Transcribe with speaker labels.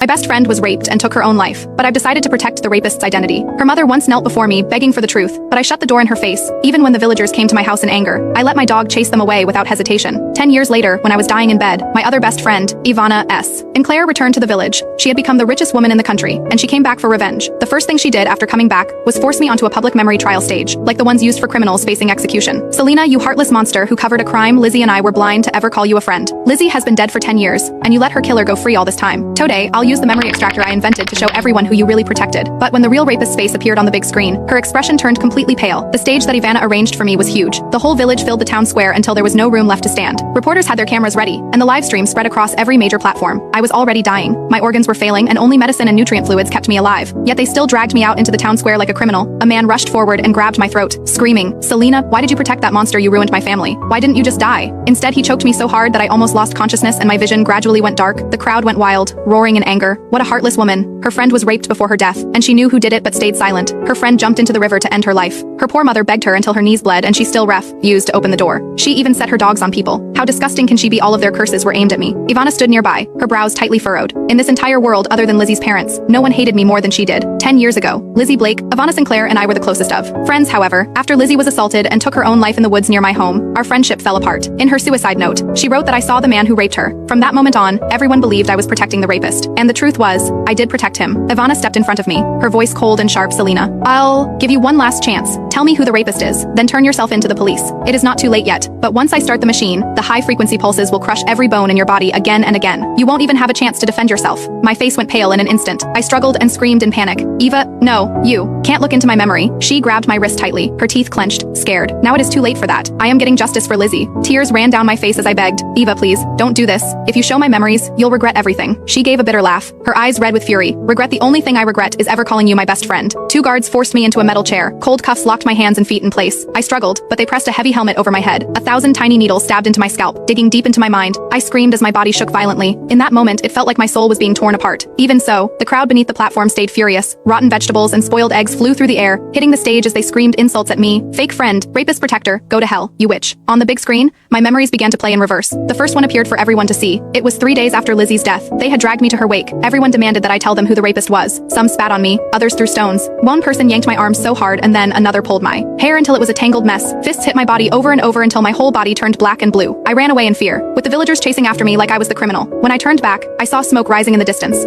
Speaker 1: My best friend was raped and took her own life, but I've decided to protect the rapist's identity. Her mother once knelt before me, begging for the truth, but I shut the door in her face. Even when the villagers came to my house in anger, I let my dog chase them away without hesitation. 10 years later, when I was dying in bed, my other best friend, Ivana S. and Claire returned to the village. She had become the richest woman in the country, and she came back for revenge. The first thing she did after coming back was force me onto a public memory trial stage, like the ones used for criminals facing execution. Selena, you heartless monster who covered a crime Lizzie and I were blind to ever call you a friend. Lizzie has been dead for 10 years, and you let her killer go free all this time. Today, I'll use the memory extractor I invented to show everyone who you really protected. But when the real rapist's face appeared on the big screen, her expression turned completely pale. The stage that Ivana arranged for me was huge. The whole village filled the town square until there was no room left to stand. Reporters had their cameras ready, and the live stream spread across every major platform. I was already dying. My organs were failing, and only medicine and nutrient fluids kept me alive. Yet they still dragged me out into the town square like a criminal. A man rushed forward and grabbed my throat, screaming, "Selena, why did you protect that monster? You ruined my family. Why didn't you just die?" Instead, he choked me so hard that I almost lost consciousness and my vision gradually went dark. The crowd went wild, roaring in anger. What a heartless woman. Her friend was raped before her death, and she knew who did it but stayed silent. Her friend jumped into the river to end her life. Her poor mother begged her until her knees bled, and she still refused to open the door. She even set her dogs on people. How disgusting can she be? All of their curses were aimed at me. Ivana stood nearby, her brows tightly furrowed. In this entire world other than Lizzie's parents, no one hated me more than she did. 10 years ago, Lizzie Blake, Ivana Sinclair and I were the closest of friends. However, after Lizzie was assaulted and took her own life in the woods near my home, our friendship fell apart. In her suicide note, she wrote that I saw the man who raped her. From that moment on, everyone believed I was protecting the rapist. And the truth was, I did protect him. Ivana stepped in front of me, her voice cold and sharp. "Selena, I'll give you one last chance. Tell me who the rapist is, then turn yourself in to the police. It is not too late yet, but once I start the machine, the high-frequency pulses will crush every bone in your body again and again. You won't even have a chance to defend yourself." My face went pale in an instant. I struggled and screamed in panic. "Eva, no, you can't look into my memory." She grabbed my wrist tightly, her teeth clenched, scared. "Now it is too late for that. I am getting justice for Lizzie." Tears ran down my face as I begged, "Eva, please, don't do this. If you show my memories, you'll regret everything." She gave a bitter laugh, her eyes red with fury. "Regret? The only thing I regret is ever calling you my best friend." Two guards forced me into a metal chair. Cold cuffs locked my hands and feet in place. I struggled, but they pressed a heavy helmet over my head. 1,000 tiny needles stabbed into my scalp, digging deep into my mind. I screamed as my body shook violently. In that moment, it felt like my soul was being torn apart. Even so, the crowd beneath the platform stayed furious. Rotten vegetables and spoiled eggs flew through the air, hitting the stage as they screamed insults at me. "Fake friend, rapist protector, go to hell, you witch." On the big screen, my memories began to play in reverse. The first one appeared for everyone to see. It was 3 days after Lizzie's death. They had dragged me to her wake. Everyone demanded that I tell them who the rapist was. Some spat on me, others threw stones. One person yanked my arm so hard and then another pulled my hair until it was a tangled mess. Fists hit my body over and over until my whole body turned black and blue. I ran away in fear, with the villagers chasing after me like I was the criminal. When I turned back, I saw smoke rising in the distance.